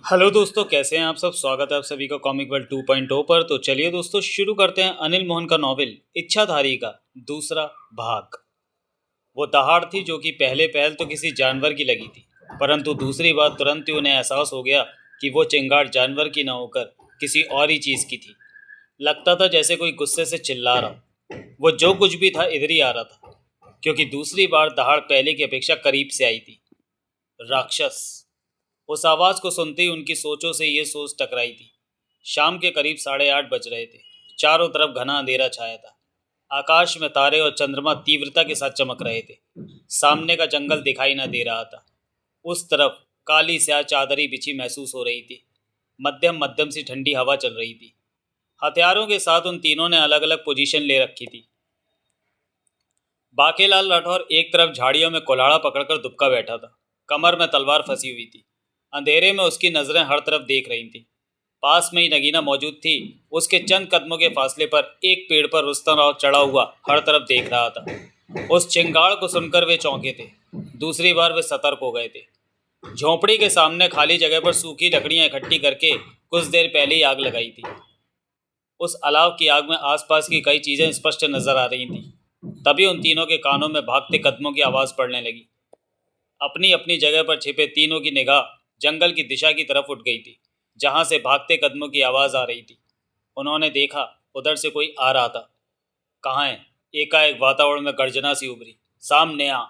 Hello दोस्तों, कैसे हैं आप सब। स्वागत है आप सभी का कॉमिक वर्ल्ड 2.0 पर। तो चलिए दोस्तों, शुरू करते हैं अनिल मोहन का नॉवेल इच्छाधारी का दूसरा भाग। वो दहाड़ थी जो कि पहले पहल तो किसी जानवर की लगी थी, परंतु दूसरी बार तुरंत ही उन्हें एहसास हो गया कि वो चिंगार जानवर की न होकर किसी और ही चीज़ की थी। लगता था जैसे कोई गुस्से से चिल्ला रहा। वो जो कुछ भी था इधर ही आ रहा था, क्योंकि दूसरी बार दहाड़ पहले की अपेक्षा करीब से आई थी। राक्षस। उस आवाज को सुनते ही उनकी सोचों से ये सोच टकराई थी। शाम के करीब 8:30 बज रहे थे। चारों तरफ घना अंधेरा छाया था। आकाश में तारे और चंद्रमा तीव्रता के साथ चमक रहे थे। सामने का जंगल दिखाई न दे रहा था। उस तरफ काली स्याह चादरी बिछी महसूस हो रही थी। मध्यम मध्यम सी ठंडी हवा चल रही थी। हथियारों के साथ उन तीनों ने अलग अलग पोजीशन ले रखी थी। बाकेलाल राठौर एक तरफ झाड़ियों में कुल्हाड़ा पकड़कर दुबका बैठा था। कमर में तलवार फंसी हुई थी। अंधेरे में उसकी नजरें हर तरफ देख रही थीं। पास में ही नगीना मौजूद थी। उसके चंद कदमों के फासले पर एक पेड़ पर रुस्तम राव चढ़ा हुआ हर तरफ देख रहा था। उस चिंगाड़ को सुनकर वे चौंके थे। दूसरी बार वे सतर्क हो गए थे। झोंपड़ी के सामने खाली जगह पर सूखी लकड़ियां इकट्ठी करके कुछ देर पहले ही आग लगाई थी। उस अलाव की आग में आसपास की कई चीजें स्पष्ट नजर आ रही थीं। तभी उन तीनों के कानों में भागते कदमों की आवाज पड़ने लगी। अपनी अपनी जगह पर छिपे तीनों की निगाह जंगल की दिशा की तरफ उठ गई थी, जहां से भागते कदमों की आवाज आ रही थी। उन्होंने देखा, उधर से कोई आ रहा था। कहाँ है? एकाएक वातावरण में गर्जना सी उभरी। सामने आ।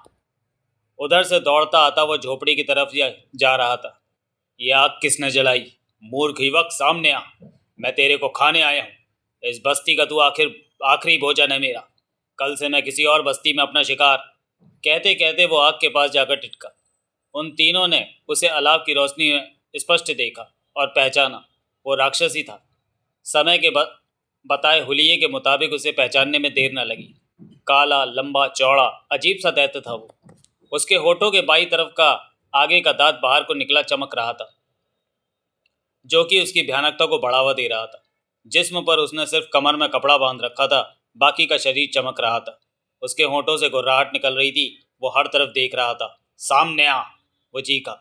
उधर से दौड़ता आता वो झोपड़ी की तरफ जा रहा था। ये आग किसने जलाई? मूर्ख युवक, सामने आ। मैं तेरे को खाने आया हूँ। इस बस्ती का तू आखिरी भोजन है मेरा। कल से मैं किसी और बस्ती में अपना शिकार। कहते कहते वो आग के पास जाकर टिटका। उन तीनों ने उसे अलाव की रोशनी में स्पष्ट देखा और पहचाना। वो राक्षस ही था। समय के बताए हुलिये के मुताबिक उसे पहचानने में देर न लगी। काला, लंबा, चौड़ा, अजीब सा दैत्य था वो। उसके होठों के बाई तरफ का आगे का दांत बाहर को निकला चमक रहा था, जो कि उसकी भयानकता को बढ़ावा दे रहा था। जिस्म पर उसने सिर्फ कमर में कपड़ा बांध रखा था, बाकी का शरीर चमक रहा था। उसके होठों से गुर्राहट निकल रही थी। वो हर तरफ देख रहा था। सामने आ, वो चीखा।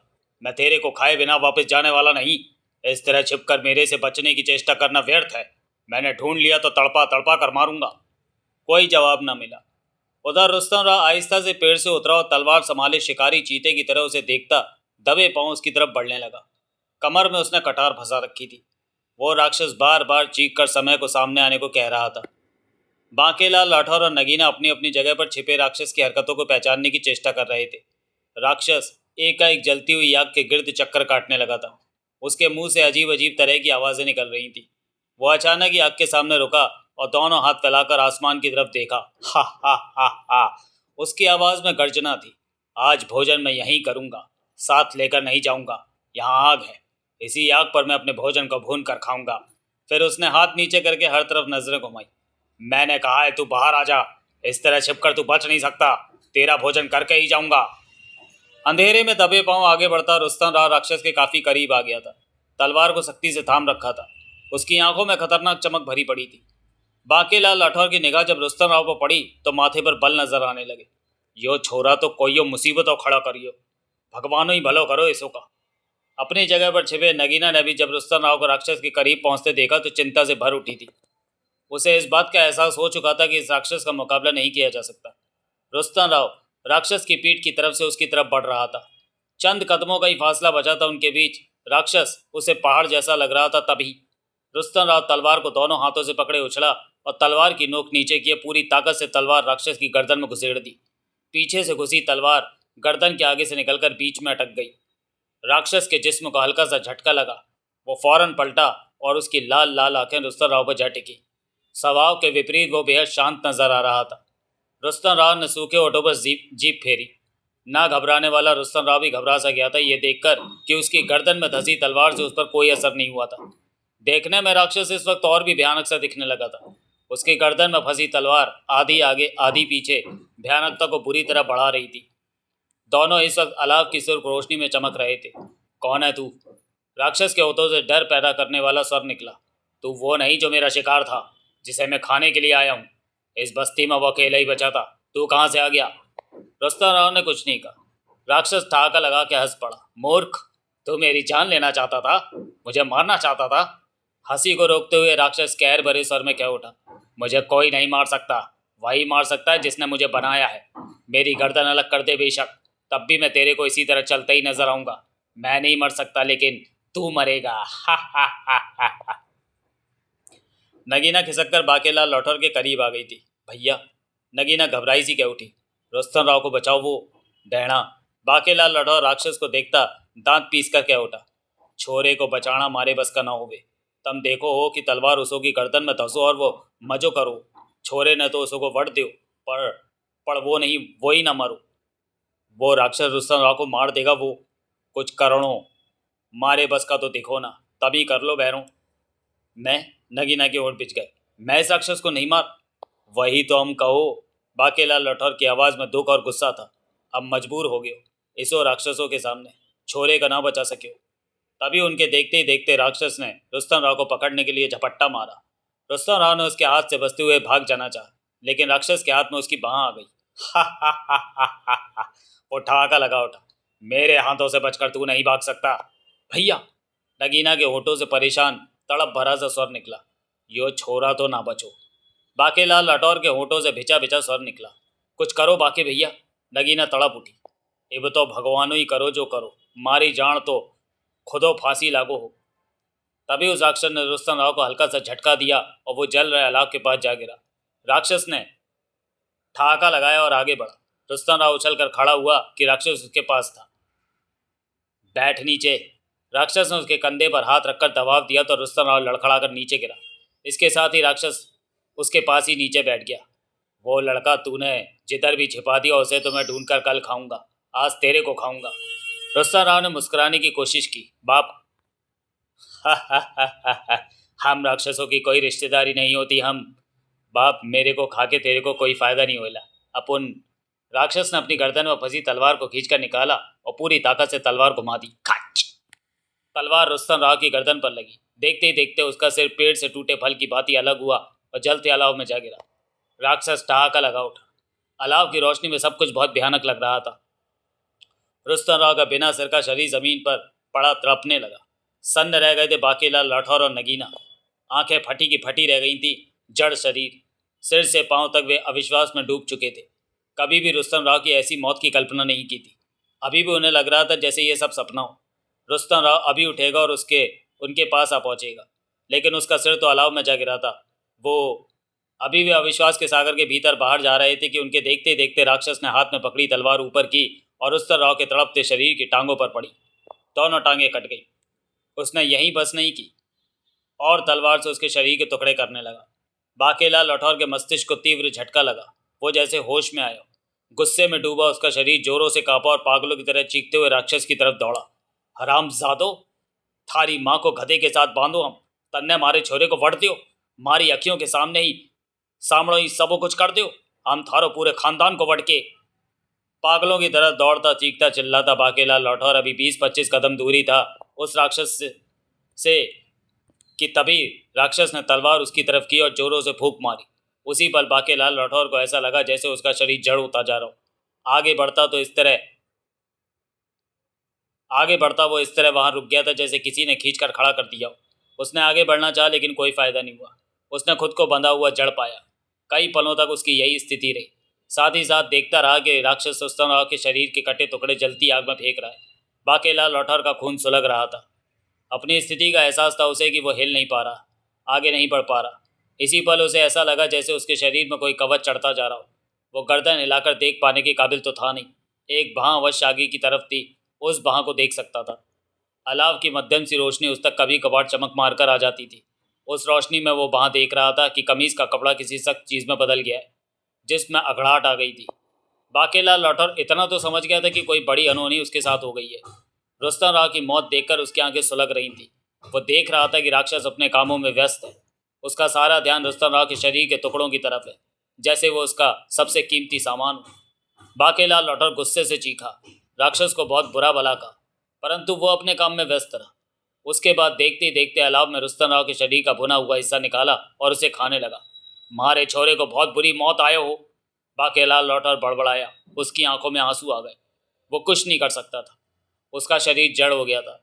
मैं तेरे को खाए बिना वापस जाने वाला नहीं। इस तरह छिपकर मेरे से बचने की चेष्टा करना व्यर्थ है। मैंने ढूंढ लिया तो तड़पा तड़पा कर मारूंगा। कोई जवाब न मिला। उधर रुस्तम राव आहिस्ता से पेड़ से उतरा और तलवार संभाले शिकारी चीते की तरह उसे देखता दबे पांव उसकी तरफ बढ़ने लगा। कमर में उसने कटार फंसा रखी थी। वो राक्षस बार बार चीख कर समय को सामने आने को कह रहा था। बांकेलाल राठौर और नगीना अपनी अपनी जगह पर छिपे राक्षस की हरकतों को पहचानने की चेष्टा कर रहे थे। राक्षस एकाएक जलती हुई आग के गिर्द चक्कर काटने लगा था। उसके मुंह से अजीब अजीब तरह की आवाज़ें निकल रही थीं। वो अचानक ही आग के सामने रुका और दोनों हाथ फैलाकर आसमान की तरफ देखा। हा हा हा हा। उसकी आवाज़ में गर्जना थी। आज भोजन मैं यहीं करूँगा, साथ लेकर नहीं जाऊँगा। यहाँ आग है, इसी आग पर मैं अपने भोजन को भून कर खाऊंगा। फिर उसने हाथ नीचे करके हर तरफ नजरें घुमाई। मैंने कहा है तू बाहर आ जा। इस तरह छिपकर तू बच नहीं सकता। तेरा भोजन करके ही जाऊंगा। अंधेरे में दबे पांव आगे बढ़ता रुस्तम राव राक्षस के काफी करीब आ गया था। तलवार को सख्ती से थाम रखा था। उसकी आंखों में खतरनाक चमक भरी पड़ी थी। बांकेलाल राठौर की निगाह जब रुस्तम राव पर पड़ी तो माथे पर बल नजर आने लगे। यो छोरा तो कोई मुसीबतों खड़ा करियो। भगवानो ही भलो करो इसो का। अपनी जगह पर छिपे नगीना ने भी जब रुस्तम राव को राक्षस के करीब पहुंचते देखा तो चिंता से भर उठी थी। उसे इस बात का एहसास हो चुका था कि इस राक्षस का मुकाबला नहीं किया जा सकता। रुस्तम राव राक्षस की पीठ की तरफ से उसकी तरफ बढ़ रहा था। चंद कदमों का ही फासला बचा था उनके बीच। राक्षस उसे पहाड़ जैसा लग रहा था। तभी रुस्तम राव तलवार को दोनों हाथों से पकड़े उछला और तलवार की नोक नीचे किए पूरी ताकत से तलवार राक्षस की गर्दन में घुसेड़ दी। पीछे से घुसी तलवार गर्दन के आगे से निकलकर बीच में अटक गई। राक्षस के जिस्म को हल्का सा झटका लगा। वो फौरन पलटा और उसकी लाल लाल आंखें रुस्तम राव पर जा टिकी। स्वभाव के विपरीत वो बेहद शांत नजर आ रहा था। रुस्तम राव ने सूखे होठों पर जीप फेरी। ना घबराने वाला रुस्तम राव भी घबरा सा गया था ये देखकर कि उसकी गर्दन में धंसी तलवार से उस पर कोई असर नहीं हुआ था। देखने में राक्षस इस वक्त और भी भयानक सा दिखने लगा था। उसकी गर्दन में फंसी तलवार आधी आगे आधी पीछे भयानकता को बुरी तरह बढ़ा रही थी। दोनों इस वक्त अलाव की सुर्ख रोशनी में चमक रहे थे। कौन है तू? राक्षस के होठों से डर पैदा करने वाला स्वर निकला। तू वो नहीं जो मेरा शिकार था, जिसे मैं खाने के लिए आया हूँ। इस बस्ती में वो अकेला ही बचा था। तू कहाँ से आ गया? रुस्तम राव ने कुछ नहीं कहा। राक्षस ठहाका लगा के हंस पड़ा। मूर्ख, तू मेरी जान लेना चाहता था, मुझे मारना चाहता था। हंसी को रोकते हुए राक्षस कहर भरे स्वर में कह उठा, मुझे कोई नहीं मार सकता, वही मार सकता है जिसने मुझे बनाया है। मेरी गर्दन अलग कर दे बेशक, तब भी मैं तेरे को इसी तरह चलते ही नजर आऊंगा। मैं नहीं मर सकता लेकिन तू मरेगा। हा हा हा हा हा। नगीना खिसक कर बाकेलाल लौठर के करीब आ गई थी। भैया, नगीना घबराई सी कह उठी, रुस्तम राव को बचाओ, वो डैना। बाकेलाल लौठर राक्षस को देखता दांत पीस कर कह उठा, छोरे को बचाना मारे बस का ना होवे। तम देखो हो कि तलवार उसो की गर्दन में धसो और वो मजो करो। छोरे ने तो उसो को वट दो, पर वो नहीं, वो ही ना मरो। वो राक्षस रुस्तम राव को मार देगा। वो कुछ करणों मारे बस का तो दिखो ना, तभी कर लो बहरों। मैं, नगीना की ओर पिच गए, मैं इस राक्षस को नहीं मार। वही तो हम कहो। बाकेलाल लठौर की आवाज़ में दुख और गुस्सा था। अब मजबूर हो गए इसो राक्षसों के सामने, छोरे का ना बचा सके। तभी उनके देखते ही देखते राक्षस ने रुस्तम राव को पकड़ने के लिए झपट्टा मारा। रुस्तम राव ने उसके हाथ से बचते हुए भाग जाना चाहा, लेकिन राक्षस के हाथ में उसकी बाह आ गई। हा हा हा हा हा हा। वो ठहाका लगा उठा, मेरे हाथों से बचकर तू नहीं भाग सकता। भैया, नगीना के होठों से परेशान तड़प भरा सा स्वर निकला, यो छोरा तो ना बचो। बाकेलाल लठौर के होठों से भिचा भिचा स्वर निकला, कुछ करो बाके भैया। नगीना तड़प उठी, इब तो भगवानो ही करो जो करो, मारी जान तो खुदो फांसी लागो हो। तभी उस राक्षस ने रुस्तम राव को हल्का सा झटका दिया और वो जल रहे अलाव के पास जा गिरा। राक्षस ने ठहाका लगाया और आगे बढ़ा। रुस्तम राव उछल कर खड़ा हुआ कि राक्षस उसके पास था। बैठ नीचे। राक्षस ने उसके कंधे पर हाथ रखकर दबाव दिया तो रुस्तम राव लड़खड़ा कर नीचे गिरा। इसके साथ ही राक्षस उसके पास ही नीचे बैठ गया। वो लड़का तूने जिधर भी छिपा दिया उसे तो मैं ढूंढ कर कल खाऊंगा, आज तेरे को खाऊंगा। रुस्तम राव ने मुस्कुराने की कोशिश की। बाप, हम राक्षसों की कोई रिश्तेदारी नहीं होती। हम बाप, मेरे को खा के तेरे को कोई फायदा नहीं होला अपन। राक्षस ने अपनी गर्दन में फंसी तलवार को खींचकर निकाला और पूरी ताकत से तलवार घुमा दी। खच! तलवार रुस्तम राव की गर्दन पर लगी। देखते ही देखते उसका सिर पेड़ से टूटे फल की भांति अलग हुआ और जलते अलाव में जा गिरा। राक्षस ठहाका लगा उठा। अलाव की रोशनी में सब कुछ बहुत भयानक लग रहा था। रुस्तम राव का बिना सिर का शरीर जमीन पर पड़ा तड़पने लगा। सन्न रह गए थे बाकेलाल लठौर और नगीना। आंखें फटी की फटी रह गई थी। जड़ शरीर, सिर से पांव तक वे अविश्वास में डूब चुके थे। कभी भी रुस्तम राव की ऐसी मौत की कल्पना नहीं की थी। अभी भी उन्हें लग रहा था जैसे ये सब सपना हो। रुस्तम राव अभी उठेगा और उनके पास आ पहुंचेगा, लेकिन उसका सिर तो अलाव में जा गिरा था। वो अभी वे अविश्वास के सागर के भीतर बाहर जा रहे थे कि उनके देखते देखते राक्षस ने हाथ में पकड़ी तलवार ऊपर की और रुस्तम राव के तड़पते शरीर की टांगों पर पड़ी। दोनों टांगें कट गई। उसने यहीं बस नहीं की और तलवार से उसके शरीर के टुकड़े करने लगा। बाकेलाल लठौर के मस्तिष्क को तीव्र झटका लगा। वो जैसे होश में आया। गुस्से में डूबा उसका शरीर जोरों से कांपा और पागलों की तरह चीखते हुए राक्षस की तरफ दौड़ा। हरामजादो, थारी माँ को गधे के साथ बांधो हम, तन्ने मारे छोरे को वट दियो, मारी अखियों के सामने ही सामड़ो ही सबो कुछ कर दियो, हम थारो पूरे खानदान को वट के। पागलों की तरह दौड़ता चीखता चिल्लाता बाकेलाल लठौर अभी 20-25 कदम दूरी था उस राक्षस से कि तभी राक्षस ने तलवार उसकी तरफ की और जोरों से फूंक मारी। उसी पल बाकेलाल लठौर को ऐसा लगा जैसे उसका शरीर जड़ होता जा रहा हो। आगे बढ़ता वो इस तरह वहां रुक गया था जैसे किसी ने खींचकर खड़ा कर दिया हो। उसने आगे बढ़ना चाहा लेकिन कोई फायदा नहीं हुआ। उसने खुद को बंधा हुआ जड़ पाया। कई पलों तक उसकी यही स्थिति रही। साथ ही साथ देखता रहा कि राक्षस रुस्तम राव के शरीर के कटे टुकड़े जलती आग में फेंक रहा है। बाकेलाल लठौर का खून सुलग रहा था। अपनी स्थिति का एहसास था उसे कि वो हिल नहीं पा रहा, आगे नहीं बढ़ पा रहा। इसी पल उसे ऐसा लगा जैसे उसके शरीर में कोई कवच चढ़ता जा रहा हो। वो गर्दन हिलाकर देख पाने के काबिल तो था नहीं। एक बाह अवश्य आगे की तरफ थी, उस बाह को देख सकता था। अलाव की मध्यम सी रोशनी उस तक कभी कभार चमक मार कर आ जाती थी। उस रोशनी में वो बाह देख रहा था कि कमीज का कपड़ा किसी सख्त चीज़ में बदल गया है जिसमें अगड़ाहट आ गई थी। बाकेलाल लठौर इतना तो समझ गया था कि कोई बड़ी अनहोनी उसके साथ हो गई है। रुस्तम राव की मौत देखकर उसकी आंखें सुलग रही थी। वो देख रहा था कि राक्षस अपने कामों में व्यस्त है। उसका सारा ध्यान रुस्तम राव के शरीर के टुकड़ों की तरफ है, जैसे वो उसका सबसे कीमती सामान हो। बाकेलाल लठौर गुस्से से चीखा, राक्षस को बहुत बुरा भला कहा, परंतु वो अपने काम में व्यस्त रहा। उसके बाद देखते ही देखते अलाव में रुस्तम राव के शरीर का भुना हुआ हिस्सा निकाला और उसे खाने लगा। मारे छोरे को बहुत बुरी मौत आए हो, बाकेलाल लठौर बड़बड़ाया। उसकी आंखों में आंसू आ गए। वो कुछ नहीं कर सकता था। उसका शरीर जड़ हो गया था।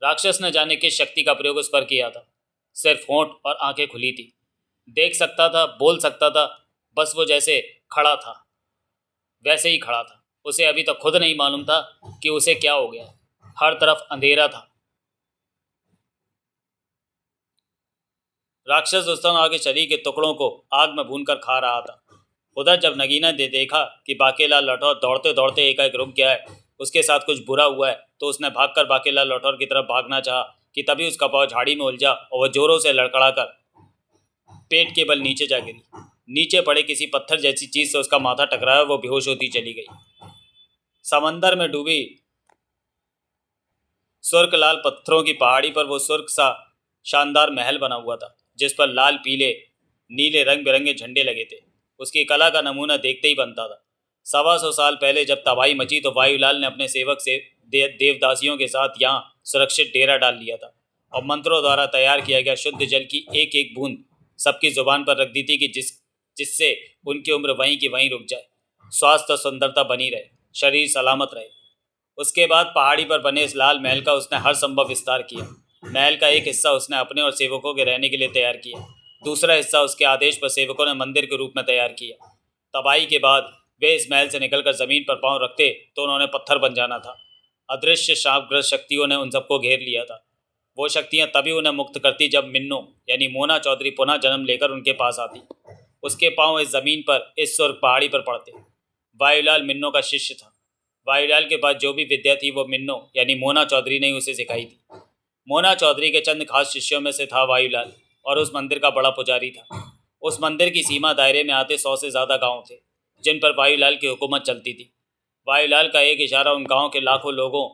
राक्षस ने जाने किस शक्ति का प्रयोग उस पर किया था। सिर्फ होंठ और आंखें खुली थी। देख सकता था, बोल सकता था, बस वो जैसे खड़ा था वैसे ही खड़ा था। उसे अभी तक खुद नहीं मालूम था कि उसे क्या हो गया। हर तरफ अंधेरा था। राक्षस उस समय आगे शरीर के टुकड़ों को आग में भूनकर खा रहा था। उधर जब नगीना ने देखा कि बाकेलाल लठौर दौड़ते दौड़ते एकाएक रुक गया है, उसके साथ कुछ बुरा हुआ है, तो उसने भागकर बाकेलाल लठौर की तरफ भागना चाहा कि तभी उसका पाँव झाड़ी में उलझा और वह जोरों से लड़खड़ाकर पेट के बल नीचे जा गिरी। नीचे पड़े किसी पत्थर जैसी चीज से उसका माथा टकराया, वो बेहोश होती चली गई। समंदर में डूबी सुर्ख लाल पत्थरों की पहाड़ी पर वो सुर्ख सा शानदार महल बना हुआ था, जिस पर लाल पीले नीले रंग बिरंगे झंडे लगे थे। उसकी कला का नमूना देखते ही बनता था। 125 साल पहले जब तबाही मची तो वायुलाल ने अपने सेवक से देवदासियों के साथ यहाँ सुरक्षित डेरा डाल लिया था और मंत्रों द्वारा तैयार किया गया शुद्ध जल की एक एक बूंद सबकी जुबान पर रख दी थी कि जिससे उनकी उम्र वहीं की वहीं रुक जाए, स्वास्थ्य और सुंदरता बनी रहे, शरीर सलामत रहे। उसके बाद पहाड़ी पर बने इस लाल महल का उसने हर संभव विस्तार किया। महल का एक हिस्सा उसने अपने और सेवकों के रहने के लिए तैयार किया। दूसरा हिस्सा उसके आदेश पर सेवकों ने मंदिर के रूप में तैयार किया। तबाही के बाद वे इस महल से निकलकर जमीन पर पांव रखते तो उन्होंने पत्थर बन जाना था। अदृश्य शापग्रस्त शक्तियों ने उन सबको घेर लिया था। वो शक्तियां तभी उन्हें मुक्त करती जब मिन्नो यानी मोना चौधरी पुनः जन्म लेकर उनके पास आती। उसके पांव इस जमीन पर इस स्वर्ग पहाड़ी पर पड़ते। वायुलाल मिन्नो का शिष्य था। वायुलाल के पास जो भी विद्या थी वो मिन्नो यानी मोना चौधरी ने उसे सिखाई थी। मोना चौधरी के चंद खास शिष्यों में से था वायुलाल और उस मंदिर का बड़ा पुजारी था। उस मंदिर की सीमा दायरे में आते 100 से ज़्यादा गांव थे जिन पर वायुलाल की हुकूमत चलती थी। वायुलाल का एक इशारा उन गांव के लाखों लोगों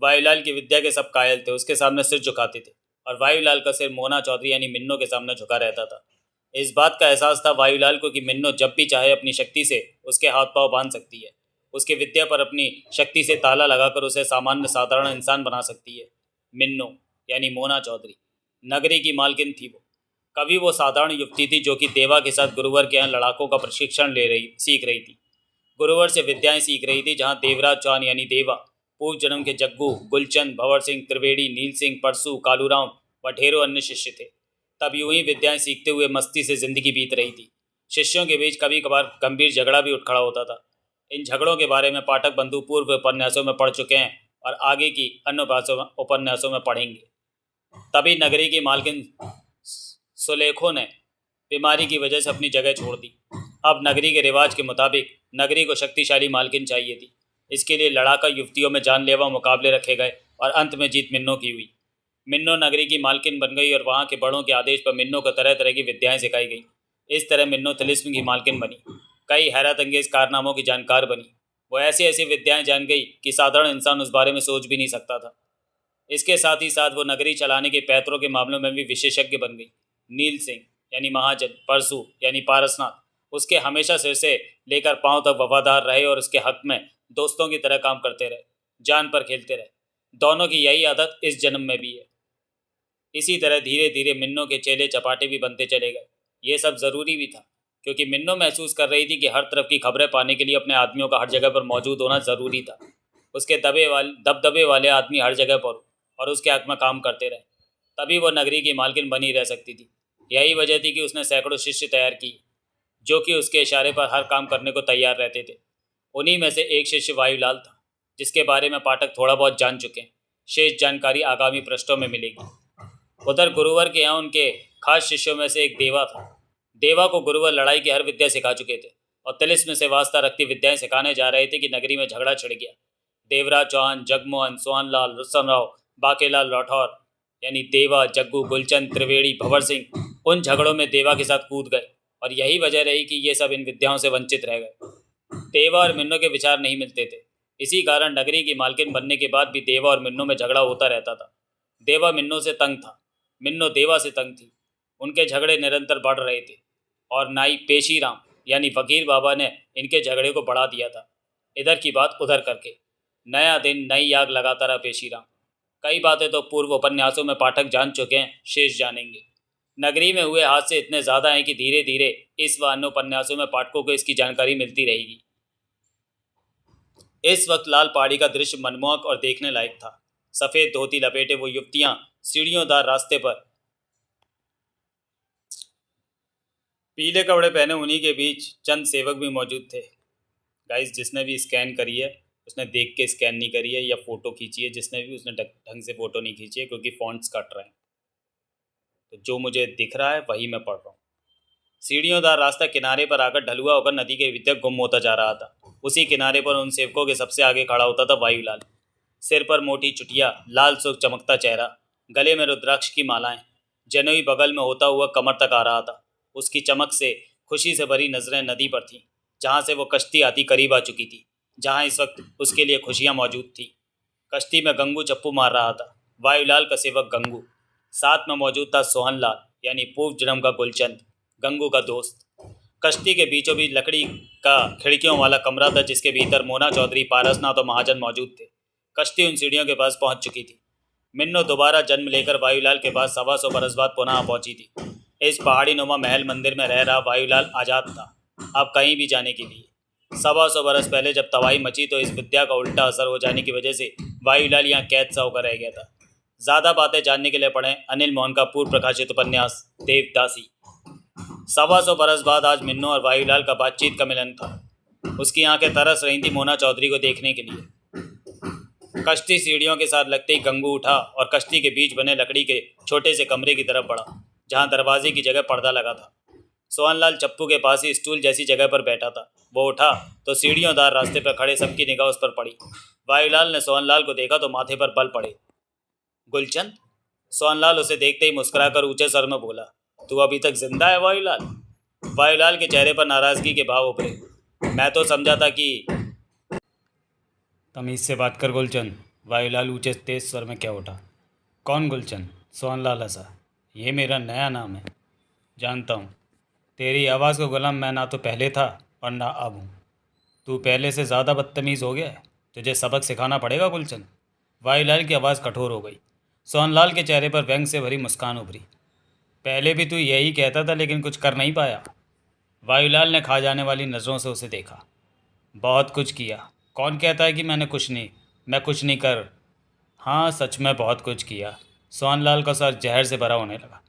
वायुलाल की विद्या के सब कायल थे, उसके सामने सिर झुकाते थे और वायुलाल का सिर मोना चौधरी यानी मिन्नो के सामने झुका रहता था। इस बात का एहसास था वायुलाल को कि मिन्नो जब भी चाहे अपनी शक्ति से उसके हाथ पांव बांध सकती है। उसकी विद्या पर अपनी शक्ति से ताला लगाकर उसे सामान्य साधारण इंसान बना सकती है। मिन्नो यानी मोना चौधरी नगरी की मालकिन थी। वो कभी वो साधारण युवती थी जो कि देवा के साथ गुरुवर के यहाँ लड़ाकों का प्रशिक्षण सीख रही थी। गुरुवर से विद्याएं सीख रही थी, जहाँ देवराज चौहान यानी देवा, पूर्व जन्म के जग्गू, गुलचंद, भंवर सिंह, त्रिवेणी, नील सिंह, परसू, कालूराम व ढेरों अन्य शिष्य थे। तब यूं ही विद्याएं सीखते हुए मस्ती से जिंदगी बीत रही थी। शिष्यों के बीच कभी कभार गंभीर झगड़ा भी उठ खड़ा होता था। इन झगड़ों के बारे में पाठक बंधु पूर्व उपन्यासों में पढ़ चुके हैं और आगे की अन्य उपन्यासों में पढ़ेंगे। तभी नगरी की मालकिन सुलेखो ने बीमारी की वजह से अपनी जगह छोड़ दी। अब नगरी के रिवाज के मुताबिक नगरी को शक्तिशाली मालकिन चाहिए थी। इसके लिए लड़ाका युवतियों में जानलेवा मुकाबले रखे गए और अंत में जीत मिन्नो की हुई। मिन्नो नगरी की मालकिन बन गई और वहाँ के बड़ों के आदेश पर मिन्नो को तरह तरह की विद्याएं सिखाई गई। इस तरह मिन्नो तिलिस्म की मालकिन बनी। कई हैरत अंगेज कारनामों की जानकार बनी। वो ऐसी ऐसी विद्याएं जान गई कि साधारण इंसान उस बारे में सोच भी नहीं सकता था। इसके साथ ही साथ वो नगरी चलाने के पैतरों के मामलों में भी विशेषज्ञ बन गई। नील सिंह यानी महाजन, परसू यानी पारसनाथ उसके हमेशा सिर से लेकर पांव तक वफादार रहे और उसके हक में दोस्तों की तरह काम करते रहे, जान पर खेलते रहे। दोनों की यही आदत इस जन्म में भी है। इसी तरह धीरे धीरे मिन्नो के चेले चपाटे भी बनते चले गए। ये सब ज़रूरी भी था क्योंकि मिन्नो महसूस कर रही थी कि हर तरफ की खबरें पाने के लिए अपने आदमियों का हर जगह पर मौजूद होना ज़रूरी था। उसके दबदबे वाले आदमी हर जगह पर और उसके हक में काम करते रहे, तभी वो नगरी की मालकिन बनी रह सकती थी। यही वजह थी कि उसने सैकड़ों शिष्य तैयार किए जो कि उसके इशारे पर हर काम करने को तैयार रहते थे। उन्हीं में से एक शिष्य वायुलाल था, जिसके बारे में पाठक थोड़ा बहुत जान चुके हैं। शेष जानकारी आगामी पृष्ठों में मिलेगी। उधर गुरुवर के यहाँ उनके खास शिष्यों में से एक देवा था। देवा को गुरुवर लड़ाई की हर विद्या सिखा चुके थे और तिलिस्म से वास्ता रखती विद्याएं सिखाने जा रहे थे कि नगरी में झगड़ा छिड़ गया। देवराज चौहान, जगमोहन, सोहनलाल, रुस्तमराव, बाकेलाल लौठौर यानी देवा, जग्गू, गुलचंद, त्रिवेणी, भंवर सिंह उन झगड़ों में देवा के साथ कूद गए और यही वजह रही कि ये सब इन विद्याओं से वंचित रह गए। देवा और मिन्नो के विचार नहीं मिलते थे। इसी कारण नगरी की मालकिन बनने के बाद भी देवा और मिन्नो में झगड़ा होता रहता था। देवा मिन्नो से तंग था, मिन्नो देवा से तंग थी। उनके झगड़े निरंतर बढ़ रहे थे और नाई पेशीराम यानी फकीर बाबा ने इनके झगड़े को बढ़ा दिया था। इधर की बात उधर करके नया दिन नई आग लगाता रहा पेशीराम। कई बातें तो पूर्व उपन्यासों में पाठक जान चुके हैं, शेष जानेंगे। नगरी में हुए हादसे इतने ज़्यादा हैं कि धीरे धीरे इस व अन्य उपन्यासों में पाठकों को इसकी जानकारी मिलती रहेगी। इस वक्त लाल पहाड़ी का दृश्य मनमोहक और देखने लायक था। सफ़ेद धोती लपेटे वो युवतियां सीढ़ियोंदार रास्ते पर, पीले कपड़े पहने, उन्हीं के बीच चंद सेवक भी मौजूद थे। गाइस, जिसने भी स्कैन करी है उसने देख के स्कैन नहीं करी है या फ़ोटो खींची है। जिसने भी, उसने ढंग से फ़ोटो नहीं खींची है क्योंकि फ़ॉन्ट्स कट रहे हैं। तो जो मुझे दिख रहा है वही मैं पढ़ रहा हूँ। सीढ़ियोंदार रास्ता किनारे पर आकर ढलुआ होकर नदी के भीतर गुम होता जा रहा था। उसी किनारे पर उन सेवकों के सबसे आगे खड़ा होता था वायुलाल। सिर पर मोटी चुटिया, लाल सुर्ख चमकता चेहरा, गले में रुद्राक्ष की मालाएं, जनेऊ बगल में होता हुआ कमर तक आ रहा था। उसकी चमक से खुशी से भरी नजरें नदी पर थीं, जहाँ से वो कश्ती आती करीब आ चुकी थी, जहाँ इस वक्त उसके लिए खुशियाँ मौजूद थी। कश्ती में गंगू चप्पू मार रहा था, वायुलाल का सेवक गंगू। साथ में मौजूद था सोहन लाल, यानी पूर्व जन्म का गुलचंद, गंगू का दोस्त। कश्ती के बीचों बीच लकड़ी का खिड़कियों वाला कमरा था, जिसके भीतर मोना चौधरी, पारसनाथ और महाजन मौजूद थे। कश्ती उन सीढ़ियों के पास पहुंच चुकी थी। मिन्नो दोबारा जन्म लेकर वायुलाल के पास 125 बरस बाद पुनः पहुंची थी। इस पहाड़ी नुमा महल मंदिर में रह रहा वायुलाल आज़ाद था, अब कहीं भी जाने के लिए। 125 बरस पहले जब तबाही मची तो इस विद्या का उल्टा असर हो जाने की वजह से वायुलाल यहाँ कैद सा होकर रह गया था। ज़्यादा बातें जानने के लिए पढ़ें अनिल मोहन का पूर्व प्रकाशित उपन्यास देवदासी। 125 बरस बाद आज मिन्नो और वायुलाल का बातचीत का मिलन था। उसकी आंखें तरस रही थी मोना चौधरी को देखने के लिए। कश्ती सीढ़ियों के साथ लगते ही गंगू उठा और कश्ती के बीच बने लकड़ी के छोटे से कमरे की तरफ बढ़ा, जहां दरवाजे की जगह पर्दा लगा था। सोहनलाल चप्पू के पास ही स्टूल जैसी जगह पर बैठा था। वो उठा तो सीढ़ियोंदार रास्ते पर खड़े सबकी निगाह उस पर पड़ी। वायुलाल ने सोहनलाल को देखा तो माथे पर बल पड़े। गुलचंद? सोहनलाल उसे देखते ही मुस्कुराकर ऊंचे स्वर में बोला, तू अभी तक जिंदा है वायुलाल? वायुलाल के चेहरे पर नाराजगी के भाव उभरे। मैं तो समझा था कि तमीज़ से बात कर गुलचंद। वायुलाल ऊंचे तेज स्वर में क्या उठा। कौन गुलचंद? सोहनलाल हंसा। ये मेरा नया नाम है। जानता हूँ। तेरी आवाज़ को गुलाम मैं ना तो पहले था और ना अब हूँ। तू पहले से ज़्यादा बदतमीज़ हो गया है। तुझे सबक सिखाना पड़ेगा गुलचंद। वायुलाल की आवाज़ कठोर हो गई। सोहनलाल के चेहरे पर व्यंग से भरी मुस्कान उभरी। पहले भी तू यही कहता था लेकिन कुछ कर नहीं पाया। वायुलाल ने खा जाने वाली नज़रों से उसे देखा। बहुत कुछ किया। कौन कहता है कि मैं कुछ नहीं कर। हाँ, सच में बहुत कुछ किया। सोहनलाल का सर जहर से भरा होने लगा।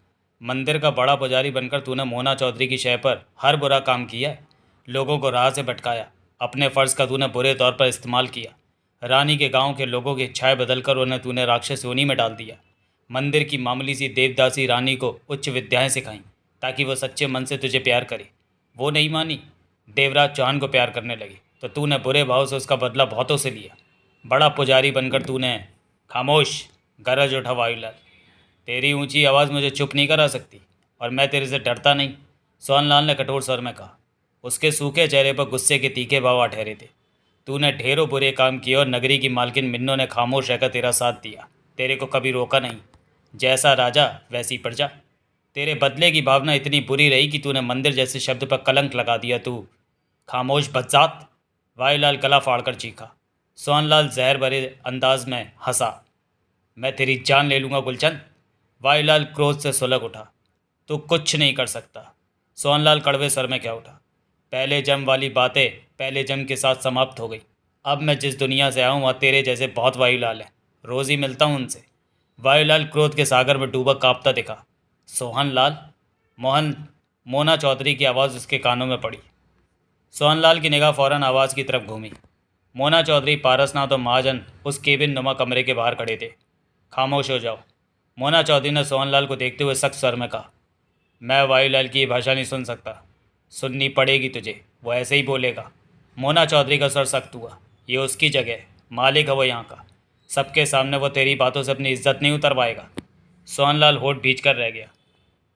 मंदिर का बड़ा पुजारी बनकर तूने मोना चौधरी की शय पर हर बुरा काम किया है। लोगों को राह से भटकाया। अपने फ़र्ज़ का तूने बुरे तौर पर इस्तेमाल किया। रानी के गांव के लोगों की इच्छाएं बदलकर उन्हें तूने राक्षस योनि में डाल दिया। मंदिर की मामूली सी देवदासी रानी को उच्च विद्याएं सिखाई ताकि वो सच्चे मन से तुझे प्यार करे। वो नहीं मानी। देवराज चौहान को प्यार करने लगी तो तूने बुरे भाव से उसका बदला बहुतों से लिया। बड़ा पुजारी बनकर तूने खामोश, गरज उठा वायुलाल। तेरी ऊंची आवाज़ मुझे चुप नहीं करा सकती और मैं तेरे से डरता नहीं, सोहनलाल ने कठोर स्वर में कहा। उसके सूखे चेहरे पर गुस्से के तीखे भाव आ ठहरे थे। तूने ढेरों बुरे काम किए और नगरी की मालकिन मिन्नो ने खामोश रहकर तेरा साथ दिया, तेरे को कभी रोका नहीं। जैसा राजा वैसी प्रजा। तेरे बदले की भावना इतनी बुरी रही कि तूने मंदिर जैसे शब्द पर कलंक लगा दिया। तू खामोश बदजात! वायुलाल गला फाड़कर चीखा। सोहनलाल जहर भरे अंदाज में हंसा। मैं तेरी जान ले लूँगा गुलचंद। वायुलाल क्रोध से सुलग उठा। तू कुछ नहीं कर सकता। सोहनलाल कड़वे स्वर में क्या उठा। पहले जन्म वाली बातें पहले जन्म के साथ समाप्त हो गई। अब मैं जिस दुनिया से आया हूँ वहाँ तेरे जैसे बहुत वायुलाल हैं। रोज़ ही मिलता हूँ उनसे। वायुलाल क्रोध के सागर में डूबा कांपता दिखा। सोहनलाल? मोहन मोना चौधरी की आवाज़ उसके कानों में पड़ी। सोहनलाल की निगाह फौरन आवाज़ की तरफ घूमी। मोना चौधरी, पारसनाथ और महाजन उस केबिन नुमा कमरे के बाहर खड़े थे। खामोश हो जाओ, मोना चौधरी ने सोहनलाल को देखते हुए सख्त स्वर में कहा। मैं वायुलाल की ये भाषा नहीं सुन सकता। सुननी पड़ेगी तुझे, वो ऐसे ही बोलेगा। मोना चौधरी का सर सख्त हुआ। ये उसकी जगह है, मालिक है वो यहाँ का। सबके सामने वो तेरी बातों से अपनी इज्जत नहीं उतरवाएगा। सोहनलाल होठ भींच कर रह गया।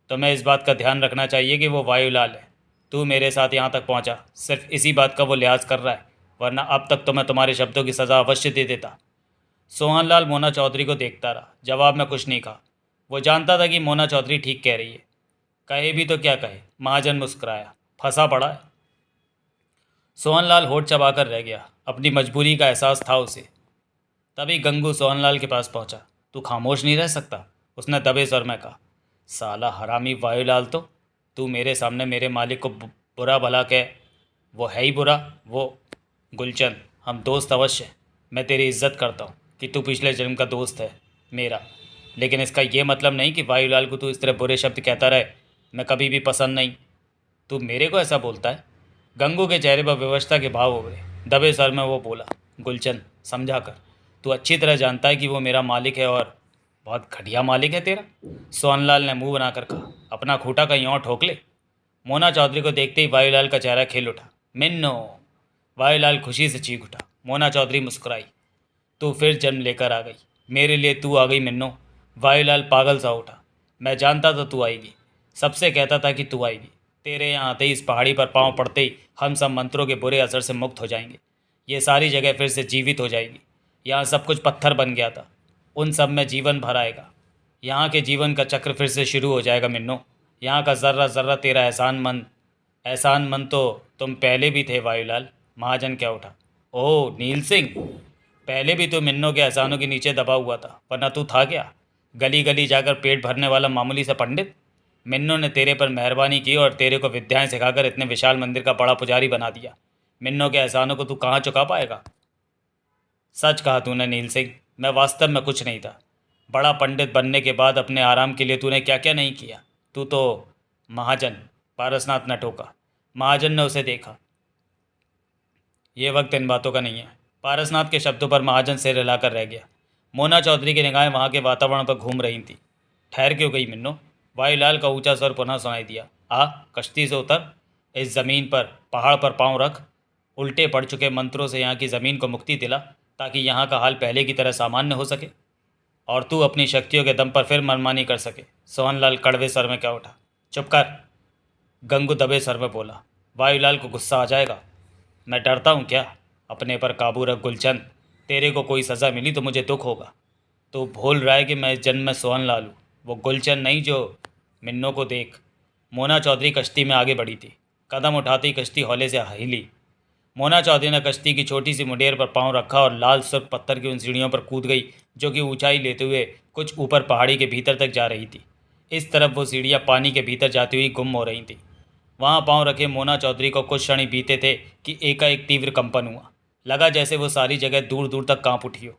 तुम्हें इस बात का ध्यान रखना चाहिए कि वो वायुलाल है। तू मेरे साथ यहाँ तक पहुँचा सिर्फ इसी बात का वो लिहाज कर रहा है, वरना अब तक तो मैं तुम्हारे शब्दों की सज़ा अवश्य दे देता। सोहनलाल मोना चौधरी को देखता रहा। जवाब में कुछ नहीं कहा। वो जानता था कि मोना चौधरी ठीक कह रही है। कहे भी तो क्या कहे। महाजन मुस्कुराया। फंसा पड़ा है। सोहनलाल होठ चबाकर रह गया। अपनी मजबूरी का एहसास था उसे। तभी गंगू सोहनलाल के पास पहुंचा। तू खामोश नहीं रह सकता, उसने दबे स्वर में कहा। साला हरामी वायुलाल, तो तू मेरे सामने मेरे मालिक को बुरा भला कह। वो है ही बुरा। वो गुलचंद, हम दोस्त अवश्य हैं। मैं तेरी इज्जत करता हूँ कि तू पिछले जन्म का दोस्त है मेरा, लेकिन इसका ये मतलब नहीं कि वायुलाल को तू इस तरह बुरे शब्द कहता रहे। मैं कभी भी पसंद नहीं। तू मेरे को ऐसा बोलता है? गंगू के चेहरे पर विवशता के भाव उभरे। दबे सर में वो बोला, गुलचंद समझा कर, तू अच्छी तरह जानता है कि वो मेरा मालिक है और बहुत घटिया मालिक है तेरा। सोहनलाल ने मुंह बनाकर कहा, अपना खूंटा कहीं और ठोक ले। मोना चौधरी को देखते ही वायुलाल का चेहरा खिल उठा। मिन्नो! वायुलाल खुशी से चीख उठा। मोना चौधरी मुस्कुराई। तू फिर जन्म लेकर आ गई, मेरे लिए तू आ गई मिन्नो। वायुलाल पागल सा उठा। मैं जानता था तू आएगी, सबसे कहता था कि तू आएगी। तेरे यहाँ आते ही इस पहाड़ी पर पाँव पड़ते ही हम सब मंत्रों के बुरे असर से मुक्त हो जाएंगे। ये सारी जगह फिर से जीवित हो जाएगी। यहाँ सब कुछ पत्थर बन गया था, उन सब में जीवन भर आएगा। यहाँ के जीवन का चक्र फिर से शुरू हो जाएगा मिन्नो। यहाँ का ज़र्रा ज़र्रा तेरा एहसान मन तो तुम पहले भी थे वायुलाल। महाजन क्या उठा। ओह नील सिंह, पहले भी तो मिन्नो के एहसानों के नीचे दबा हुआ था, वरना तू था क्या? गली गली जाकर पेट भरने वाला मामूली सा पंडित। मिन्नो ने तेरे पर मेहरबानी की और तेरे को विद्याएं सिखाकर इतने विशाल मंदिर का बड़ा पुजारी बना दिया। मिन्नो के एहसानों को तू कहाँ चुका पाएगा? सच कहा तूने नील सिंह, मैं वास्तव में कुछ नहीं था। बड़ा पंडित बनने के बाद अपने आराम के लिए तूने क्या क्या नहीं किया। तू तो महाजन, पारसनाथ ने टोका। महाजन ने उसे देखा। ये वक्त इन बातों का नहीं है। पारसनाथ के शब्दों पर महाजन सिर हिलाकर रह गया। मोना चौधरी की निगाहें वहाँ के वातावरण पर घूम रही थी। ठहर क्यों गई मिन्नो? वायुलाल का ऊंचा स्वर पुनः सुनाई दिया। आ, कश्ती से उतर, इस ज़मीन पर, पहाड़ पर पाँव रख। उल्टे पड़ चुके मंत्रों से यहाँ की ज़मीन को मुक्ति दिला, ताकि यहाँ का हाल पहले की तरह सामान्य हो सके और तू अपनी शक्तियों के दम पर फिर मनमानी कर सके। सोहनलाल कड़वे स्वर में क्या उठा। चुप कर, गंगू दबे सर में बोला। वायुलाल को गुस्सा आ जाएगा। मैं डरता हूँ क्या? अपने पर काबू रख गुलचंद। तेरे को कोई सज़ा मिली तो मुझे दुख होगा। तो भूल रहा है कि मैं इस जन्म में सोहनलाल हूँ, वो गुलचंद नहीं जो। मिन्नो को देख। मोना चौधरी कश्ती में आगे बढ़ी थी। कदम उठाते ही कश्ती हौले से हिली। मोना चौधरी ने कश्ती की छोटी सी मुंडेर पर पाँव रखा और लाल सुर्ख पत्थर की उन सीढ़ियों पर कूद गई जो कि ऊंचाई लेते हुए कुछ ऊपर पहाड़ी के भीतर तक जा रही थी। इस तरफ वो सीढ़ियाँ पानी के भीतर जाती हुई गुम हो रही थीं। वहाँ पाँव रखे मोना चौधरी को कुछ क्षण ही बीते थे कि एकाएक तीव्र कंपन हुआ। लगा जैसे वो सारी जगह दूर दूर तक कांप उठी हो।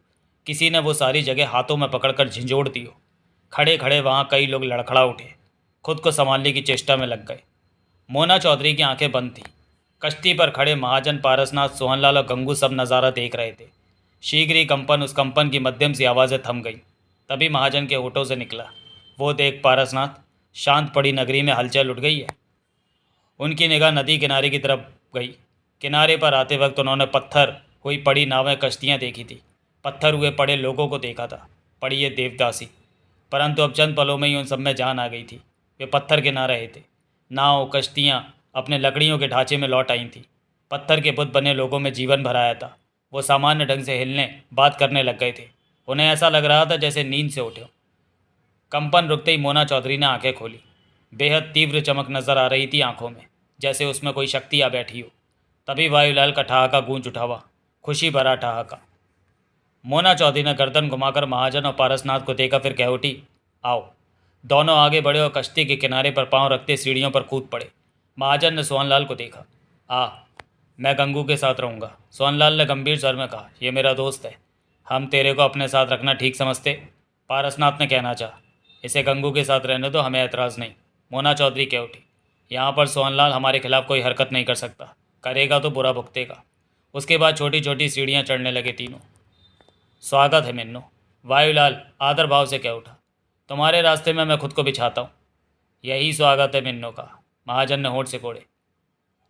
किसी ने वो सारी जगह हाथों में पकड़कर झंझोड़ दी हो। खड़े खड़े वहाँ कई लोग लड़खड़ा उठे, खुद को संभालने की चेष्टा में लग गए। मोना चौधरी की आंखें बंद थीं। कश्ती पर खड़े महाजन, पारसनाथ, सोहनलाल और गंगू सब नज़ारा देख रहे थे। शीघ्र ही उस कंपन की मध्यम सी आवाज़ें थम गईं। तभी महाजन के होठों से निकला, वो देख पारसनाथ, शांत पड़ी नगरी में हलचल उठ गई है। उनकी निगाह नदी किनारे की तरफ गई। किनारे पर आते वक्त उन्होंने पत्थर हुई पड़ी नावें, कश्तियाँ देखी थी। पत्थर हुए पड़े लोगों को देखा था, पड़ी ये देवदासी। परंतु अब चंद पलों में ही उन सब में जान आ गई थी। वे पत्थर के ना रहे थे। नाव, कश्तियाँ अपने लकड़ियों के ढांचे में लौट आई थीं। पत्थर के बुत बने लोगों में जीवन भर आया था। वो सामान्य ढंग से हिलने, बात करने लग गए थे। उन्हें ऐसा लग रहा था जैसे नींद से उठे। कंपन रुकते ही मोना चौधरी ने आंखें खोली। बेहद तीव्र चमक नजर आ रही थी आंखों में, जैसे उसमें कोई शक्ति आ बैठी हो। तभी वायुलाल का ठहाका गूंज उठा हुआ, खुशी भरा ठहाका। मोना चौधरी ने गर्दन घुमाकर महाजन और पारसनाथ को देखा, फिर कह उठी, आओ। दोनों आगे बढ़े और कश्ती के किनारे पर पांव रखते सीढ़ियों पर कूद पड़े। महाजन ने सोहनलाल को देखा। मैं गंगू के साथ रहूँगा, सोहनलाल ने गंभीर स्वर में कहा। ये मेरा दोस्त है, हम तेरे को अपने साथ रखना ठीक समझते? पारसनाथ ने कहना चाहा। इसे गंगू के साथ रहने दो, हमें ऐतराज़ नहीं। मोना चौधरी कह उठी। यहाँ पर सोहनलाल हमारे खिलाफ कोई हरकत नहीं कर सकता, करेगा तो बुरा भुगतेगा। उसके बाद छोटी छोटी सीढ़ियाँ चढ़ने लगे तीनों। स्वागत है मिन्नो, वायुलाल आदर भाव से कह उठा। तुम्हारे रास्ते में मैं खुद को बिछाता हूँ। यही स्वागत है मिन्नो का, महाजन ने होठ से कोड़े।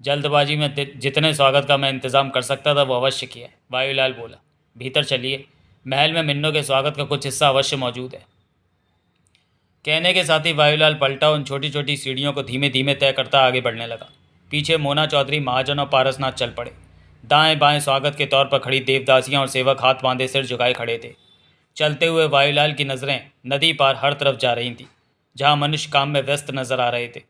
जल्दबाजी में जितने स्वागत का मैं इंतज़ाम कर सकता था वो अवश्य किया है, वायुलाल बोला। भीतर चलिए, महल में मिन्नो के स्वागत का कुछ हिस्सा अवश्य मौजूद है। कहने के साथ ही वायुलाल पलटा, उन छोटी छोटी सीढ़ियों को धीमे धीमे तय करता आगे बढ़ने लगा। पीछे मोना चौधरी, महाजन और पारसनाथ चल पड़े। दाएं बाएं स्वागत के तौर पर खड़ी देवदासियां और सेवक हाथ बांधे सिर झुकाए खड़े थे। चलते हुए वायुलाल की नज़रें नदी पार हर तरफ जा रही थीं, जहाँ मनुष्य काम में व्यस्त नजर आ रहे थे।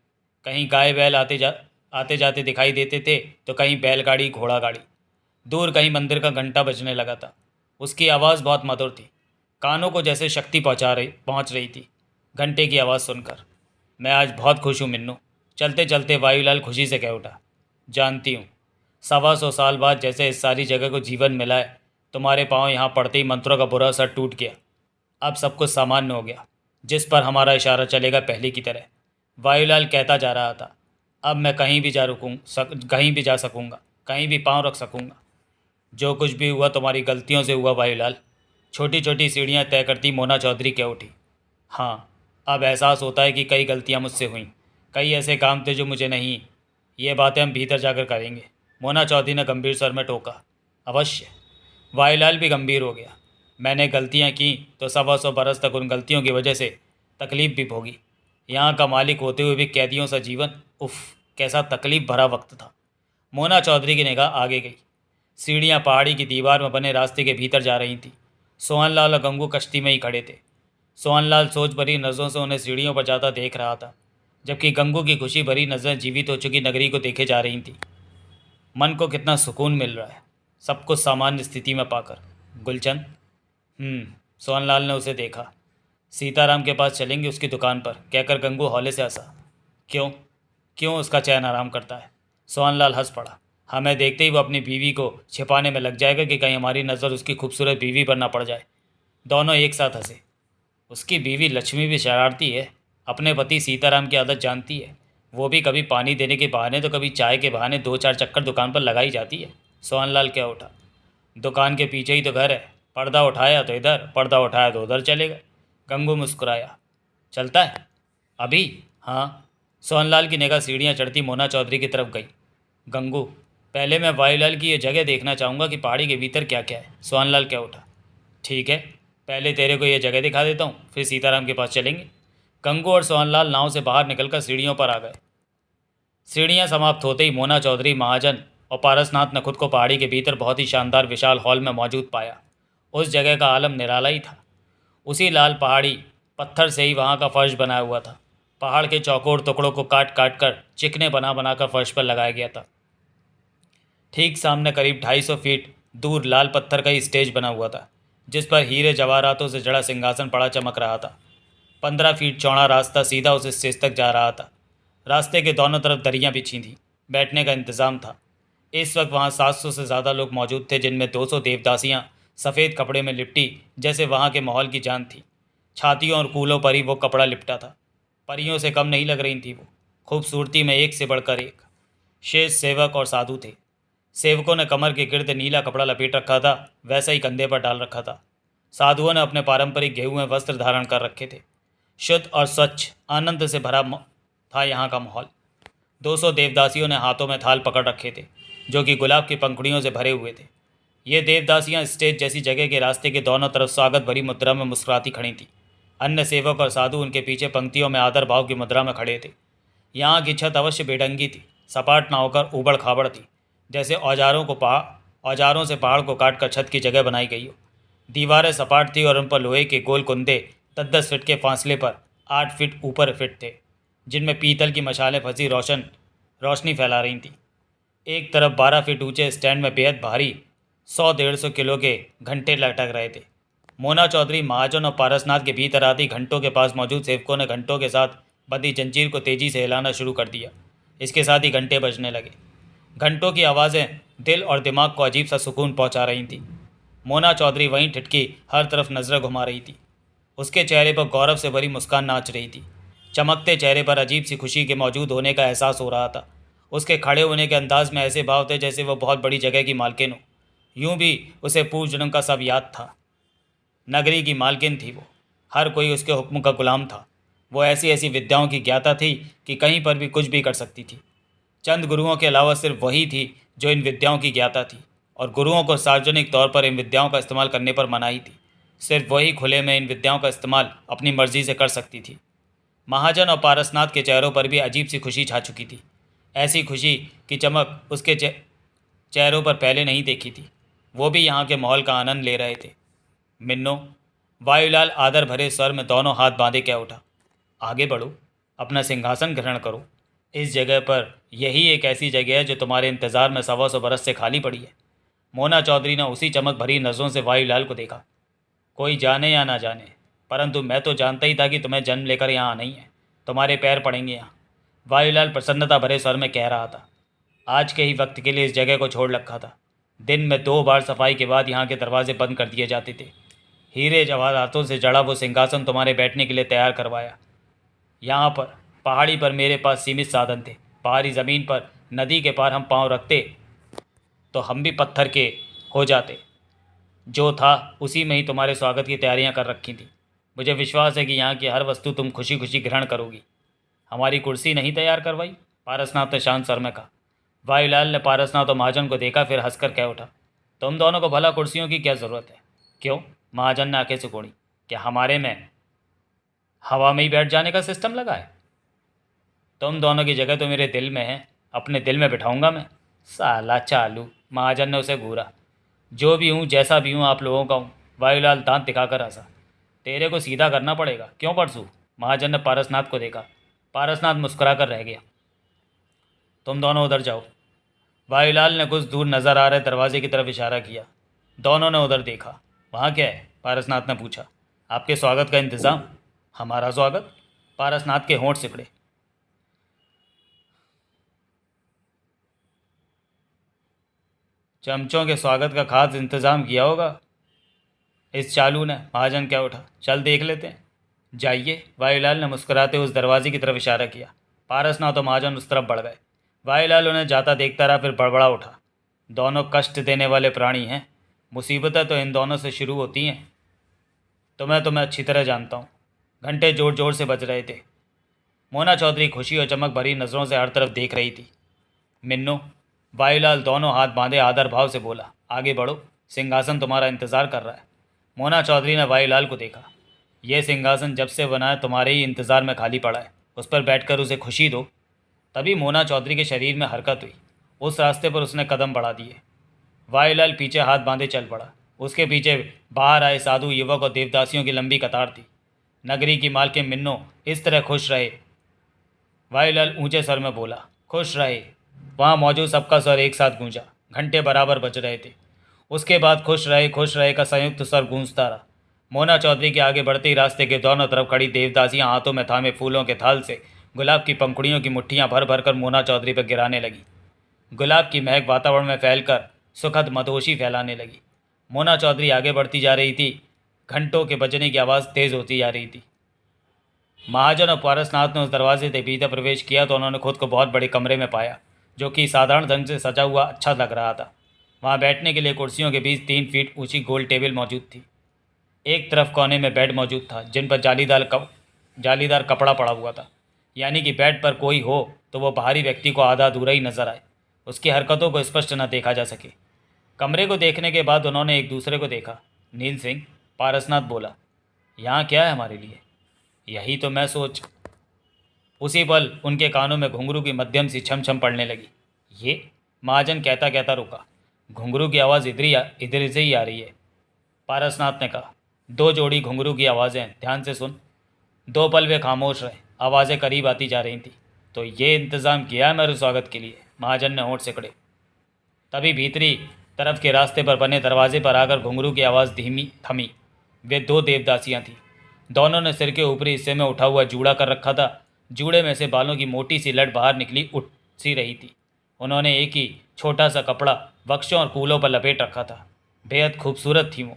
कहीं गाय बैल आते जाते दिखाई देते थे, तो कहीं बैलगाड़ी, घोड़ा गाड़ी। दूर कहीं मंदिर का घंटा बजने लगा था। उसकी आवाज़ बहुत मधुर थी, कानों को जैसे शक्ति पहुँच रही थी घंटे की आवाज़ सुनकर। मैं आज बहुत खुश हूँ मिन्नू, चलते चलते वायुलाल खुशी से कह उठा। जानती हूँ, 125 साल बाद जैसे इस सारी जगह को जीवन मिला है। तुम्हारे पाँव यहाँ पड़ते ही मंत्रों का बुरा असर टूट गया। अब सब कुछ सामान्य हो गया, जिस पर हमारा इशारा चलेगा पहले की तरह। वायुलाल कहता जा रहा था। अब मैं कहीं भी जा सकूँगा, कहीं भी पाँव रख सकूँगा। जो कुछ भी हुआ तुम्हारी गलतियों से हुआ वायुलाल। छोटी छोटी सीढ़ियाँ तय करती मोना चौधरी कह उठी। हाँ, अब एहसास होता है कि कई गलतियाँ मुझसे हुईं, कई ऐसे काम थे जो मुझे नहीं। ये बातें हम भीतर जाकर करेंगे, मोना चौधरी ने गंभीर स्वर में टोका। अवश्य। वायुलाल भी गंभीर हो गया। मैंने गलतियाँ की तो 125 बरस तक उन गलतियों की वजह से तकलीफ़ भी भोगी। यहाँ का मालिक होते हुए भी कैदियों सा जीवन, उफ, कैसा तकलीफ़ भरा वक्त था। मोना चौधरी की निगाह आगे गई। सीढ़ियाँ पहाड़ी की दीवार में बने रास्ते के भीतर जा रही थीं। सोहनलाल और गंगू कश्ती में ही खड़े थे। सोहनलाल सोच भरी नज़रों से उन्हें सीढ़ियों पर जाता देख रहा था, जबकि गंगू की खुशी भरी नज़रें जीवित हो चुकी नगरी को देखे जा रही थीं। मन को कितना सुकून मिल रहा है सब कुछ सामान्य स्थिति में पाकर। गुलचंद। सोहनलाल ने उसे देखा। सीताराम के पास चलेंगे, उसकी दुकान पर, कहकर गंगू हौले से हंसा। क्यों? क्यों उसका चैन आराम करता है? सोहनलाल हंस पड़ा। हमें देखते ही वो अपनी बीवी को छिपाने में लग जाएगा कि कहीं हमारी नज़र उसकी खूबसूरत बीवी पर ना पड़ जाए। दोनों एक साथ हंसे। उसकी बीवी लक्ष्मी भी शरारती है, अपने पति सीताराम की आदत जानती है। वो भी कभी पानी देने के बहाने तो कभी चाय के बहाने 2-4 चक्कर दुकान पर लगाई जाती है। सोहनलाल क्या उठा। दुकान के पीछे ही तो घर है, पर्दा उठाया तो इधर, पर्दा उठाया तो उधर चलेगा। गंगू मुस्कुराया। चलता है अभी? हाँ। सोहनलाल की निगाह सीढ़ियाँ चढ़ती मोना चौधरी की तरफ गई। गंगू, पहले मैं वायुलाल की ये जगह देखना चाहूँगा कि पहाड़ी के भीतर क्या क्या है। सोहनलाल क्या उठा। ठीक है, पहले तेरे को ये जगह दिखा देता हूँ, फिर सीताराम के पास चलेंगे। गंगू और सोहनलाल नाव से बाहर निकलकर सीढ़ियों पर आ गए। सीढ़ियाँ समाप्त होते ही मोना चौधरी, महाजन और पारसनाथ ने खुद को पहाड़ी के भीतर बहुत ही शानदार विशाल हॉल में मौजूद पाया। उस जगह का आलम निराला ही था। उसी लाल पहाड़ी पत्थर से ही वहाँ का फर्श बनाया हुआ था। पहाड़ के चौकोर टुकड़ों को काट काट कर चिकने बना बनाकर फर्श पर लगाया गया था। ठीक सामने करीब 250 फीट दूर लाल पत्थर का ही स्टेज बना हुआ था, जिस पर हीरे जवाहरातों से जड़ा सिंहासन पड़ा चमक रहा था। 15 फीट चौड़ा रास्ता सीधा उस स्टेज तक जा रहा था। रास्ते के दोनों तरफ दरियाँ बिछी थीं, बैठने का इंतज़ाम था। इस वक्त वहाँ 700 से ज़्यादा लोग मौजूद थे, जिनमें 200 देवदासियाँ सफ़ेद कपड़े में लिपटी जैसे वहाँ के माहौल की जान थी। छातियों और कूलों पर ही वो कपड़ा लिपटा था। परियों से कम नहीं लग रही थी वो, खूबसूरती में एक से बढ़कर एक। शेष सेवक और साधु थे। सेवकों ने कमर के गिर्द नीला कपड़ा लपेट रखा था, वैसा ही कंधे पर डाल रखा था। साधुओं ने अपने पारंपरिक गेहुए वस्त्र धारण कर रखे थे। शुद्ध और स्वच्छ आनंद से भरा था यहाँ का माहौल। 200 देवदासियों ने हाथों में थाल पकड़ रखे थे, जो कि गुलाब की पंखुड़ियों से भरे हुए थे। ये देवदासियाँ स्टेज जैसी जगह के रास्ते के दोनों तरफ स्वागत भरी मुद्रा में मुस्कुराती खड़ी थीं। अन्य सेवक और साधु उनके पीछे पंक्तियों में आदर भाव की मुद्रा में खड़े थे। यहाँ की छत अवश्य बेढंगी थी, सपाट ना होकर ऊबड़ खाबड़ थी, जैसे औजारों से पहाड़ को काट कर छत की जगह बनाई गई हो। दीवारें सपाट थी और उन पर लोहे के गोल कुंदे 10-10 फीट के फासले पर 8 फीट ऊपर फिट थे, जिनमें पीतल की मशालें फंसी रोशनी फैला रही थीं। एक तरफ 12 फीट ऊंचे स्टैंड में बेहद भारी 100-150 किलो के घंटे लटक रहे थे। मोना चौधरी, महाजन और पारसनाथ के भीतर आती घंटों के पास मौजूद सेवकों ने घंटों के साथ बंधी जंजीर को तेजी से हिलाना शुरू कर दिया। इसके साथ ही घंटे बजने लगे। घंटों की आवाज़ें दिल और दिमाग को अजीब सा सुकून पहुंचा रही थीं। मोना चौधरी वहीं ठिठकी हर तरफ नजरें घुमा रही थी। उसके चेहरे पर गौरव से भरी मुस्कान नाच रही थी। चमकते चेहरे पर अजीब सी खुशी के मौजूद होने का एहसास हो रहा था। उसके खड़े होने के अंदाज में ऐसे भाव थे जैसे वह बहुत बड़ी जगह की मालकिन हो। यूं भी उसे पूर्व जन्म का सब याद था। नगरी की मालकिन थी वो, हर कोई उसके हुक्म का गुलाम था। वो ऐसी ऐसी विद्याओं की ज्ञाता थी कि कहीं पर भी कुछ भी कर सकती थी। चंद गुरुओं के अलावा सिर्फ वही थी जो इन विद्याओं की ज्ञाता थी, और गुरुओं को सार्वजनिक तौर पर इन विद्याओं का इस्तेमाल करने पर मनाही थी। सिर्फ वही खुले में इन विद्याओं का इस्तेमाल अपनी मर्जी से कर सकती थी। महाजन और पारसनाथ के चेहरों पर भी अजीब सी खुशी छा चुकी थी। ऐसी खुशी की चमक उसके चेहरों पर पहले नहीं देखी थी। वो भी यहाँ के माहौल का आनंद ले रहे थे। मिन्नो, वायुलाल आदर भरे स्वर में दोनों हाथ बांधे क्या उठा। आगे बढ़ो, अपना सिंहासन ग्रहण करो। इस जगह पर यही एक ऐसी जगह है जो तुम्हारे इंतज़ार में 125 बरस से खाली पड़ी है। मोना चौधरी ने उसी चमक भरी नज़रों से वायुलाल को देखा। कोई जाने या ना जाने, परंतु मैं तो जानता ही था कि तुम्हें जन्म लेकर यहाँ आना ही है। तुम्हारे पैर पड़ेंगे यहाँ, वायुलाल प्रसन्नता भरे स्वर में कह रहा था। आज के ही वक्त के लिए इस जगह को छोड़ रखा था। दिन में 2 बार सफाई के बाद यहाँ के दरवाजे बंद कर दिए जाते थे। हीरे जवाहरातों से जड़ा वो सिंहासन तुम्हारे बैठने के लिए तैयार करवाया। यहाँ पर पहाड़ी पर मेरे पास सीमित साधन थे। पहाड़ी ज़मीन पर नदी के पार हम पाँव रखते तो हम भी पत्थर के हो जाते। जो था उसी में ही तुम्हारे स्वागत की तैयारियां कर रखी थी। मुझे विश्वास है कि यहाँ की हर वस्तु तुम खुशी खुशी ग्रहण करोगी। हमारी कुर्सी नहीं तैयार करवाई? पारसनाथ ने शांत स्वर में कहा। वायुलाल ने पारसनाथ और महाजन को देखा, फिर हंसकर कह उठा, तुम दोनों को भला कुर्सियों की क्या ज़रूरत है? क्यों? महाजन ने आंखें सिकोड़ी। क्या हमारे में हवा में ही बैठ जाने का सिस्टम लगा है? तुम दोनों की जगह तो मेरे दिल में है, अपने दिल में बिठाऊंगा मैं। साला चालू, महाजन ने उसे घूरा। जो भी हूँ, जैसा भी हूँ, आप लोगों का हूँ। वायुलाल दांत दिखाकर हंसा। तेरे को सीधा करना पड़ेगा। क्यों परसू? महाजन ने पारसनाथ को देखा। पारसनाथ मुस्कुरा कर रह गया। तुम दोनों उधर जाओ। वायुलाल ने कुछ दूर नजर आ रहे दरवाजे की तरफ इशारा किया। दोनों ने उधर देखा। वहाँ क्या है? पारसनाथ ने पूछा। आपके स्वागत का इंतज़ाम। हमारा स्वागत? पारसनाथ के होंठ सिकड़े। चमचों के स्वागत का खास इंतज़ाम किया होगा इस चालू ने। महाजन क्या उठा। चल देख लेते हैं। जाइए। वायुलाल ने मुस्कुराते उस दरवाजे की तरफ इशारा किया। पारसनाथ और महाजन उस तरफ बढ़ गए। वायुलाल उन्हें जाता देखता रहा, फिर बड़बड़ा उठा। दोनों कष्ट देने वाले प्राणी हैं। मुसीबतें तो इन दोनों से शुरू होती हैं। तुम्हें अच्छी तरह जानता हूँ। घंटे जोर जोर से बज रहे थे। मोना चौधरी खुशी और चमक भरी नज़रों से हर तरफ देख रही थी। मिन्नो, वायुलाल दोनों हाथ बांधे आदर भाव से बोला, आगे बढ़ो, सिंहासन तुम्हारा इंतज़ार कर रहा है। मोना चौधरी ने वायुलाल को देखा। यह सिंहासन जब से बना है तुम्हारे ही इंतज़ार में खाली पड़ा है। उस पर बैठकर उसे खुशी दो। तभी मोना चौधरी के शरीर में हरकत हुई। उस रास्ते पर उसने कदम बढ़ा दिए। वायुलाल पीछे हाथ बांधे चल पड़ा। उसके पीछे बाहर आए साधु, युवक और देवदासियों की लंबी कतार थी। नगरी की मालकिन मिन्नो इस तरह खुश रहे। वायुलाल ऊंचे स्वर में बोला, खुश रहे। वहाँ मौजूद सबका स्वर एक साथ गूंजा। घंटे बराबर बज रहे थे। उसके बाद खुश रहे का संयुक्त स्वर गूंजता रहा। मोना चौधरी के आगे बढ़ते ही रास्ते के दोनों तरफ खड़ी देवदासियां हाथों में थामे फूलों के थाल से गुलाब की पंखुड़ियों की मुट्ठियां भर भर कर मोना चौधरी पर गिराने लगी। गुलाब की महक वातावरण में फैलकर सुखद मदहोशी फैलाने लगी। मोना चौधरी आगे बढ़ती जा रही थी। घंटों के बजने की आवाज़ तेज़ होती जा रही थी। महाजन और पारसनाथ ने उस दरवाजे से भीतर प्रवेश किया तो उन्होंने खुद को बहुत बड़े कमरे में पाया, जो कि साधारण ढंग से सजा हुआ अच्छा लग रहा था। वहाँ बैठने के लिए कुर्सियों के बीच 3 फीट ऊंची गोल टेबल मौजूद थी। एक तरफ कोने में बेड मौजूद था, जिन पर जालीदार कपड़ा पड़ा हुआ था, यानी कि बेड पर कोई हो तो वो बाहरी व्यक्ति को आधा अधूरा ही नजर आए, उसकी हरकतों को स्पष्ट न देखा जा सके। कमरे को देखने के बाद उन्होंने एक दूसरे को देखा। नील सिंह, पारसनाथ बोला, यहाँ क्या है हमारे लिए? यही तो मैं सोच। उसी पल उनके कानों में घुंघरू की मध्यम सी छम छम पड़ने लगी। ये? महाजन कहता कहता रुका। घुंघरू की आवाज़ इधर से ही आ रही है, पारसनाथ ने कहा। 2 जोड़ी घुंघरू की आवाज़ें, ध्यान से सुन। 2 पल वे खामोश रहे। आवाज़ें करीब आती जा रही थीं। तो ये इंतज़ाम किया है मेरे स्वागत के लिए? महाजन ने होंठ सिकड़े। तभी भीतरी तरफ के रास्ते पर बने दरवाजे पर आकर घुंघरू की आवाज़ धीमी थमी। वे 2 देवदासियां थीं। दोनों ने सिर के ऊपरी हिस्से में उठा हुआ जूड़ा कर रखा था। जूड़े में से बालों की मोटी सी लट बाहर निकली उठ सी रही थी। उन्होंने एक ही छोटा सा कपड़ा वक्षों और कूलों पर लपेट रखा था। बेहद खूबसूरत थी वो।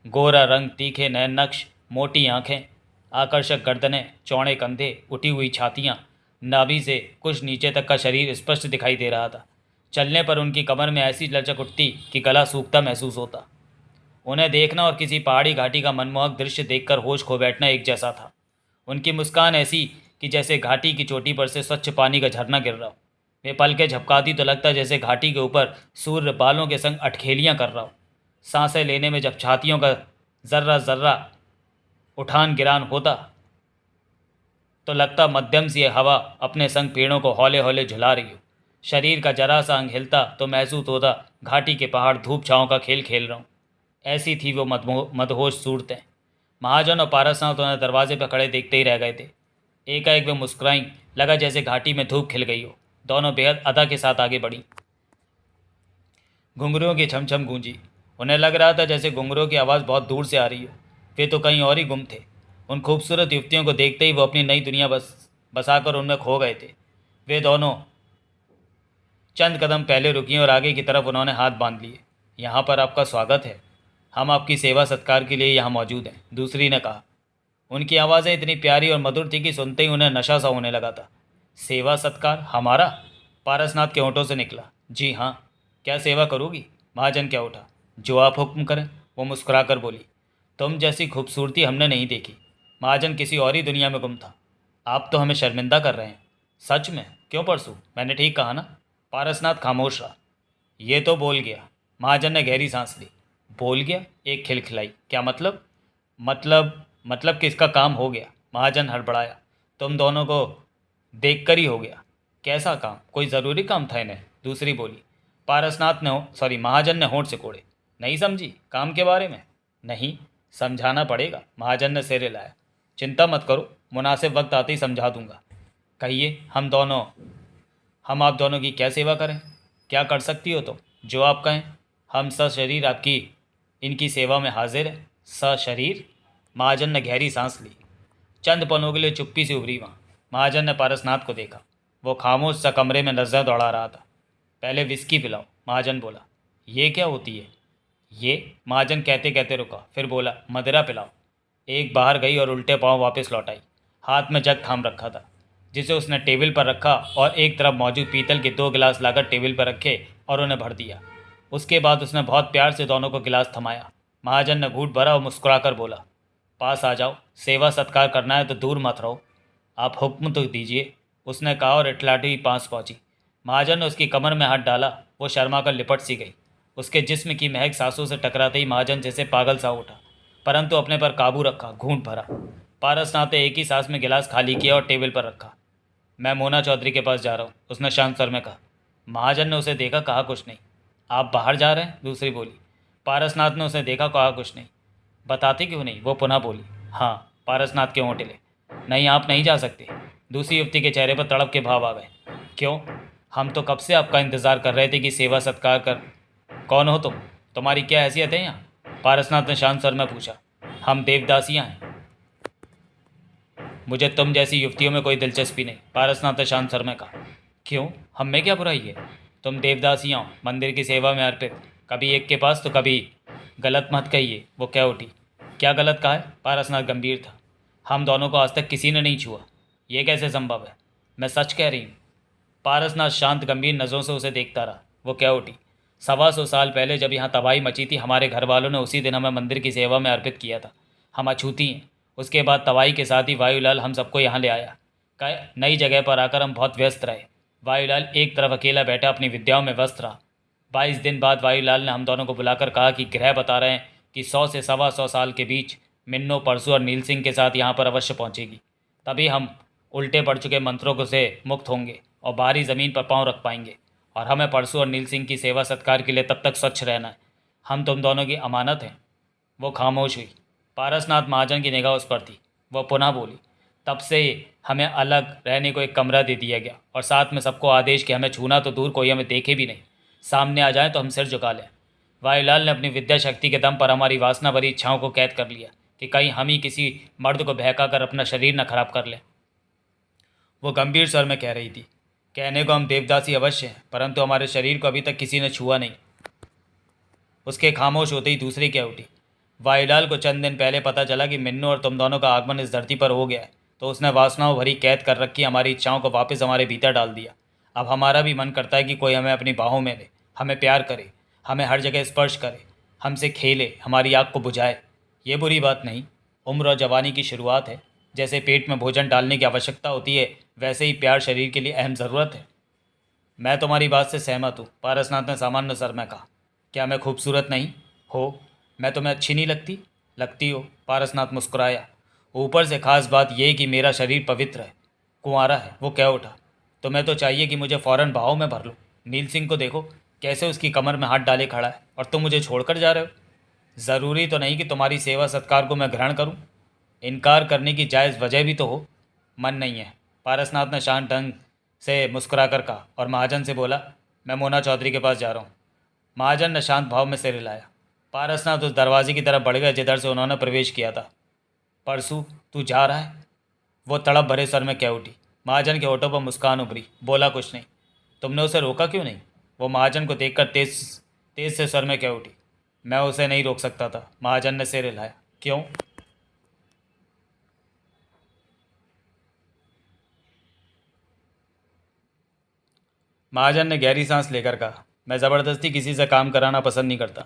गोरा रंग, तीखे नैन नक्श, मोटी आंखें, आकर्षक गर्दनें, चौड़े कंधे, उठी हुई छातियाँ, नाभि से कुछ नीचे तक का शरीर स्पष्ट दिखाई दे रहा था। चलने पर उनकी कमर में ऐसी लचक उठती कि गला सूखता महसूस होता। उन्हें देखना और किसी पहाड़ी घाटी का मनमोहक दृश्य देखकर होश खो बैठना एक जैसा था। उनकी मुस्कान ऐसी कि जैसे घाटी की चोटी पर से स्वच्छ पानी का झरना गिर रहा हो। वे पलके झपकाती तो लगता जैसे घाटी के ऊपर सूर्य बालों के संग अटखेलियाँ कर रहा हो। सांसें लेने में जब छातियों का जर्रा जर्रा उठान गिरान होता तो लगता मध्यम सी हवा अपने संग पेड़ों को हौले हौले झुला रही हो। शरीर का जरा सा अंग हिलता तो महसूस होता घाटी के पहाड़ धूप छाँव का खेल खेल रहा हूँ। ऐसी थी वो मदहोश सूरतें। महाजन और पारसनाथ उन्हें दरवाजे पर खड़े देखते ही रह गए थे। एकाएक वे मुस्कुराईं, लगा जैसे घाटी में धूप खिल गई हो। दोनों बेहद अदा के साथ आगे बढ़ी। घुंघरुओं की छमछम गूंजी। उन्हें लग रहा था जैसे घुंघरुओं की आवाज़ बहुत दूर से आ रही हो। वे तो कहीं और ही गुम थे। उन खूबसूरत युवतियों को देखते ही वो अपनी नई दुनिया बसाकर उनमें खो गए थे। वे दोनों चंद कदम पहले रुकी और आगे की तरफ उन्होंने हाथ बांध लिए। यहाँ पर आपका स्वागत है, हम आपकी सेवा सत्कार के लिए यहाँ मौजूद हैं, दूसरी ने कहा। उनकी आवाज़ें इतनी प्यारी और मधुर थी कि सुनते ही उन्हें नशा सा होने लगा था। सेवा सत्कार हमारा? पारसनाथ के होंठों से निकला। जी हाँ, क्या सेवा करोगी? महाजन क्या उठा। जो आप हुक्म करें, वो मुस्कुराकर बोली। तुम जैसी खूबसूरती हमने नहीं देखी। महाजन किसी और ही दुनिया में गुम था। आप तो हमें शर्मिंदा कर रहे हैं। सच में? क्यों परसू, मैंने ठीक कहा ना? पारसनाथ खामोश रहा। ये तो बोल गया। महाजन ने गहरी सांस ली। बोल गया? एक खिलखिलाई। क्या मतलब? मतलब कि इसका काम हो गया। महाजन हड़बड़ाया। तुम दोनों को देखकर ही हो गया। कैसा काम? कोई ज़रूरी काम था इन्हें? दूसरी बोली। महाजन ने होंठ से कोड़े। नहीं समझी? काम के बारे में? नहीं, समझाना पड़ेगा। महाजन ने सिर हिलाया। चिंता मत करो, मुनासिब वक्त आते ही समझा दूंगा। कहिए, हम आप दोनों की क्या सेवा करें? क्या कर सकती हो तुम? जो आप कहें। हम सशरीर आपकी इनकी सेवा में हाजिर हैं। सशरीर? महाजन ने गहरी सांस ली। चंद पलों के लिए चुप्पी से उभरी वहाँ। महाजन ने पारसनाथ को देखा। वो खामोश सा कमरे में नजर दौड़ा रहा था। पहले विस्की पिलाओ, महाजन बोला। ये क्या होती है? ये? महाजन कहते कहते रुका, फिर बोला, मदिरा पिलाओ। एक बाहर गई और उल्टे पांव वापस लौट आई। हाथ में जग थाम रखा था, जिसे उसने टेबल पर रखा और एक तरफ मौजूद पीतल के 2 गिलास लाकर टेबल पर रखे और उन्हें भर दिया। उसके बाद उसने बहुत प्यार से दोनों को गिलास थमाया। महाजन ने घूंट भरा और मुस्कुराकर बोला, पास आ जाओ, सेवा सत्कार करना है तो दूर मत रहो। आप हुक्म तो दीजिए, उसने कहा और इटलाटी हुई पास पहुंची। महाजन ने उसकी कमर में हाथ डाला। वो शर्मा कर लिपट सी गई। उसके जिस्म की महक सांसों से टकराते ही महाजन जैसे पागल सा उठा, परंतु अपने पर काबू रखा, घूंट भरा। पारसनाथ ने एक ही सांस में गिलास खाली किया और टेबल पर रखा। मैं मोना चौधरी के पास जा रहा हूँ, उसने शांत स्वर में कहा। महाजन ने उसे देखा, कहा कुछ नहीं। आप बाहर जा रहे हैं? दूसरी बोली। पारसनाथ ने उसे देखा, कहा कुछ नहीं। बताती क्यों नहीं? वो पुनः बोली। हाँ, पारसनाथ के होंठ हिले। नहीं, आप नहीं जा सकते। दूसरी युवती के चेहरे पर तड़प के भाव आ गए। क्यों? हम तो कब से आपका इंतज़ार कर रहे थे कि सेवा सत्कार कर। कौन हो तुम? तुम्हारी क्या हैसियत है यहाँ? पारसनाथ ने शांत स्वर में पूछा। हम देवदासियाँ हैं। मुझे तुम जैसी युवतियों में कोई दिलचस्पी नहीं, पारसनाथ ने शांत स्वर में कहा। क्यों? हम में क्या बुराई है? तुम देवदासियाँ हो, मंदिर की सेवा में अर्पित, कभी एक के पास तो कभी। गलत मत कहिए, वो क्या उठी। क्या गलत कहा है? पारसनाथ गंभीर था। हम दोनों को आज तक किसी ने नहीं छुआ। ये कैसे संभव है? मैं सच कह रही हूँ। पारसनाथ शांत गंभीर नज़रों से उसे देखता रहा। वो क्या उठी। 125 साल पहले जब यहाँ तबाही मची थी, हमारे घर वालों ने उसी दिन हमें मंदिर की सेवा में अर्पित किया था। हम अछूती हैं। उसके बाद तबाही के साथ ही वायुलाल हम सबको यहाँ ले आया। नई जगह पर आकर हम बहुत व्यस्त रहे। वायुलाल एक तरफ अकेला बैठा अपनी विद्याओं में व्यस्त रहा। 22 दिन बाद वायुलाल ने हम दोनों को बुलाकर कहा कि ग्रह बता रहे हैं कि 100 से 125 साल के बीच मिन्नो, परसू और नील सिंह के साथ यहाँ पर अवश्य पहुँचेगी। तभी हम उल्टे पड़ चुके मंत्रों को से मुक्त होंगे और बाहरी ज़मीन पर पाँव रख पाएंगे। और हमें परसू और नील सिंह की सेवा सत्कार के लिए तब तक स्वच्छ रहना है। हम तुम दोनों की अमानत हैं। वो खामोश हुई। पारसनाथ महाजन की निगाह उस पर थी। वह पुनः बोली। तब से हमें अलग रहने को एक कमरा दे दिया गया और साथ में सबको आदेश कि हमें छूना तो दूर, कोई हमें देखे भी नहीं। सामने आ जाए तो हम सिर झुका लें। वायुलाल ने अपनी विद्या शक्ति के दम पर हमारी वासना भरी इच्छाओं को कैद कर लिया कि कहीं हम ही किसी मर्द को बहका कर अपना शरीर न खराब कर लें। वो गंभीर स्वर में कह रही थी। कहने को हम देवदासी अवश्य हैं, परंतु हमारे शरीर को अभी तक किसी ने छुआ नहीं। उसके खामोश होते ही दूसरी क्या उठी। वायुलाल को चंद दिन पहले पता चला कि मिन्नू और तुम दोनों का आगमन इस धरती पर हो गया है, तो उसने वासनाओं भरी कैद कर रखी हमारी इच्छाओं को वापस हमारे भीतर डाल दिया। अब हमारा भी मन करता है कि कोई हमें अपनी बाहों में ले, हमें प्यार करे, हमें हर जगह स्पर्श करे, हमसे खेले, हमारी आग को बुझाए। ये बुरी बात नहीं। उम्र और जवानी की शुरुआत है। जैसे पेट में भोजन डालने की आवश्यकता होती है, वैसे ही प्यार शरीर के लिए अहम ज़रूरत है। मैं तुम्हारी बात से सहमत हूँ, पारसनाथ ने सामान्य स्वर में कहा। क्या मैं खूबसूरत नहीं? हो। मैं तुम्हें अच्छी नहीं लगती? लगती हो, पारसनाथ मुस्कुराया। ऊपर से खास बात यह कि मेरा शरीर पवित्र है, कुंवारा है। वो क्या उठा। तुम्हें तो चाहिए कि मुझे फ़ौरन बाहों में भर लो। नील सिंह को देखो, कैसे उसकी कमर में हाथ डाले खड़ा है, और तुम मुझे छोड़कर जा रहे हो। ज़रूरी तो नहीं कि तुम्हारी सेवा सत्कार को मैं ग्रहण करूँ। इनकार करने की जायज़ वजह भी तो हो। मन नहीं है, पारसनाथ ने शांत ढंग से मुस्कुरा कर कहा और महाजन से बोला, मैं मोना चौधरी के पास जा रहा हूँ। महाजन ने शांत भाव में सिर हिलाया। पारसनाथ उस दरवाजे की तरफ बढ़ गए जिधर से उन्होंने प्रवेश किया था। परसू, तू जा रहा है? वो तड़प भरे स्वर में कह उठी। महाजन के होठों पर मुस्कान उभरी। बोला कुछ नहीं। तुमने उसे रोका क्यों नहीं? वो महाजन को देखकर तेज तेज से सर में कह उठी। मैं उसे नहीं रोक सकता था। महाजन ने सिर हिलाया। क्यों? महाजन ने गहरी सांस लेकर कहा, मैं ज़बरदस्ती किसी से काम कराना पसंद नहीं करता।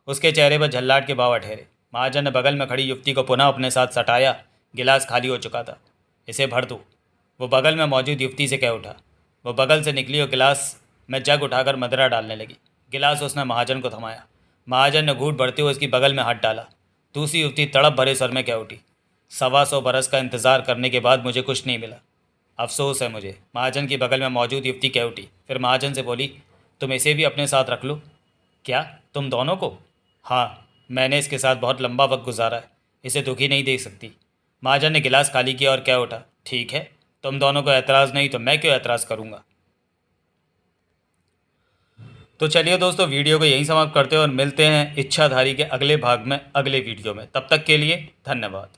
उसके चेहरे पर झल्लाट के भाव ठहरे। महाजन ने बगल में खड़ी युवती को पुनः अपने साथ सटाया। गिलास खाली हो चुका था। इसे भर दो, वो बगल में मौजूद युवती से कह उठा। वो बगल से निकली और गिलास में जग उठाकर मदिरा डालने लगी। गिलास उसने महाजन को थमाया। महाजन ने घूंट भरते हुए उसकी बगल में हाथ डाला। दूसरी युवती तड़प भरे सर में कह उठी, 125 बरस का इंतज़ार करने के बाद मुझे कुछ नहीं मिला। अफसोस है मुझे। महाजन की बगल में मौजूद युवती कह उठी। फिर महाजन से बोली, तुम इसे भी अपने साथ रख लो। क्या, तुम दोनों को? हाँ, मैंने इसके साथ बहुत लंबा वक्त गुजारा है। इसे दुखी नहीं देख सकती। महाजन ने गिलास खाली किया और कह उठा, ठीक है, तुम दोनों को एतराज़ नहीं तो मैं क्यों एतराज़ करूँगा। तो चलिए दोस्तों, वीडियो को यहीं समाप्त करते हैं और मिलते हैं इच्छाधारी के अगले भाग में अगले वीडियो में। तब तक के लिए धन्यवाद।